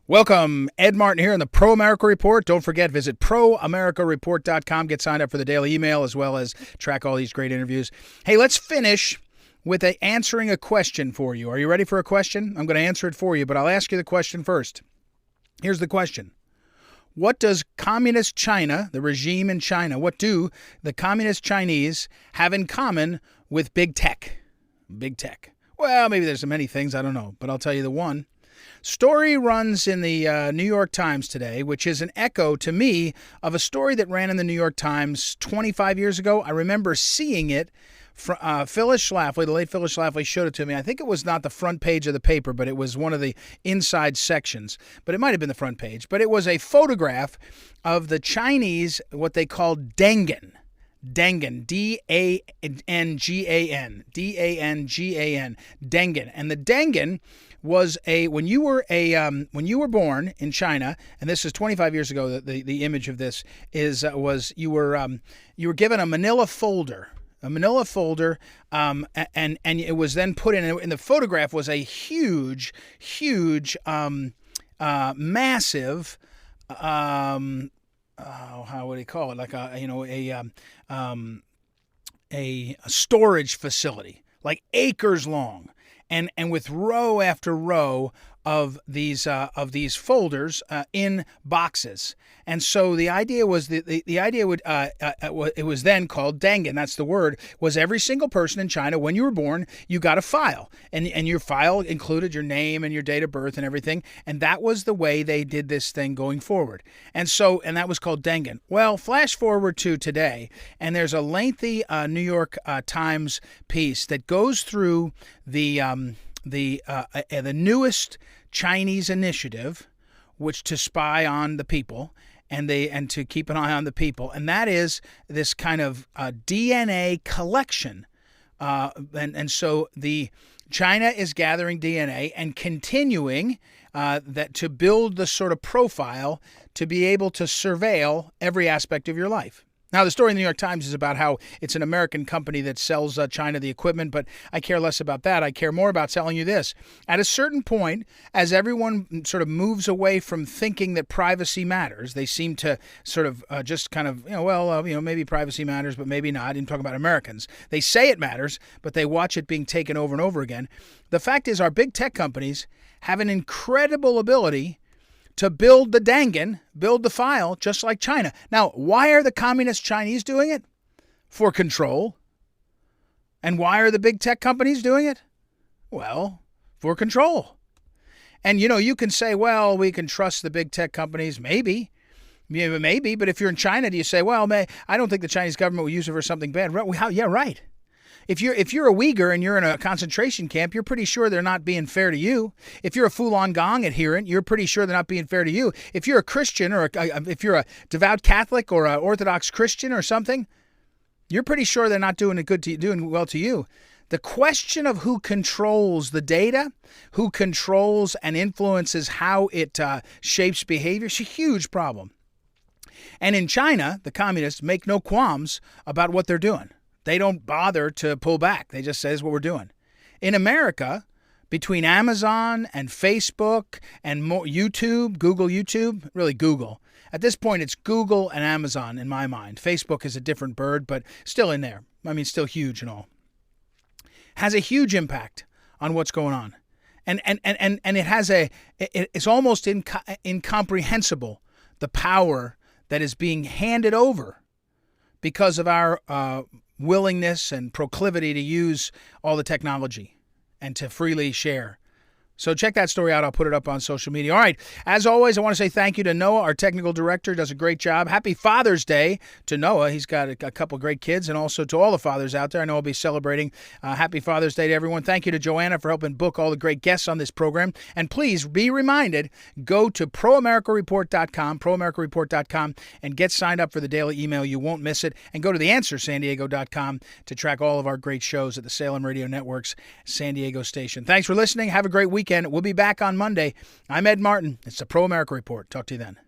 Welcome. Ed Martin here in the Pro America Report. Don't forget, visit proamericareport.com. Get signed up for the daily email as well as track all these great interviews. Hey, let's finish with answering a question for you. Are you ready for a question? I'm going to answer it for you, but I'll ask you the question first. Here's the question. What does communist China, the regime in China, what do the communist Chinese have in common with big tech? Big tech. Well, maybe there's many things, I don't know, but I'll tell you the one. Story runs in the New York Times today, which is an echo to me of a story that ran in the New York Times 25 years ago. I remember seeing it. Phyllis Schlafly, the late Phyllis Schlafly, showed it to me. I think it was not the front page of the paper, but it was one of the inside sections. But it might have been the front page. But it was a photograph of the Chinese, what they called dangan. Dangan, D-A-N-G-A-N, D-A-N-G-A-N, dangan. And the dangan was when you were born in China, and this is 25 years ago. The image of this was you were given a Manila folder. And it was then put in the photograph was a huge, massive, how would he call it? Like a storage facility, like acres long, and with row after row of these folders in boxes. And so the idea was the idea would it was then called dangan. That's the word. Was every single person in China when you were born, you got a file, and your file included your name and your date of birth and everything. And that was the way they did this thing going forward. And that was called dangan. Well, flash forward to today, and there's a lengthy New York Times piece that goes through the newest Chinese initiative, which to spy on the people and to keep an eye on the people, and that is this kind of DNA collection, and so the China is gathering DNA and continuing that to build the sort of profile to be able to surveil every aspect of your life. Now, the story in the New York Times is about how it's an American company that sells China the equipment, but I care less about that. I care more about telling you this. At a certain point, as everyone sort of moves away from thinking that privacy matters, they seem to sort of just kind of, maybe privacy matters, but maybe not. I'm talking about Americans. They say it matters, but they watch it being taken over and over again. The fact is our big tech companies have an incredible ability to build the dangan, build the file, just like China. Now, why are the communist Chinese doing it? For control. And why are the big tech companies doing it? Well, for control. And, you can say, well, we can trust the big tech companies. Maybe. But if you're in China, do you say, well, I don't think the Chinese government will use it for something bad? Yeah, right. If you're a Uyghur and you're in a concentration camp, you're pretty sure they're not being fair to you. If you're a Falun Gong adherent, you're pretty sure they're not being fair to you. If you're a Christian or if you're a devout Catholic or an Orthodox Christian or something, you're pretty sure they're not doing well to you. The question of who controls the data, who controls and influences how it shapes behavior, is a huge problem. And in China, the communists make no qualms about what they're doing. They don't bother to pull back. They just say, this is what we're doing. In America, between Amazon and Facebook and YouTube, really Google. At this point, it's Google and Amazon in my mind. Facebook is a different bird, but still in there. Still huge and all. Has a huge impact on what's going on. And it has it's almost incomprehensible, the power that is being handed over because of our willingness and proclivity to use all the technology and to freely share. So check that story out. I'll put it up on social media. All right. As always, I want to say thank you to Noah, our technical director. Does a great job. Happy Father's Day to Noah. He's got a couple great kids, and also to all the fathers out there. I know I'll be celebrating. Happy Father's Day to everyone. Thank you to Joanna for helping book all the great guests on this program. And please be reminded, go to proamericareport.com, and get signed up for the daily email. You won't miss it. And go to theanswersandiego.com to track all of our great shows at the Salem Radio Network's San Diego station. Thanks for listening. Have a great weekend. We'll be back on Monday. I'm Ed Martin. It's the Pro America Report. Talk to you then.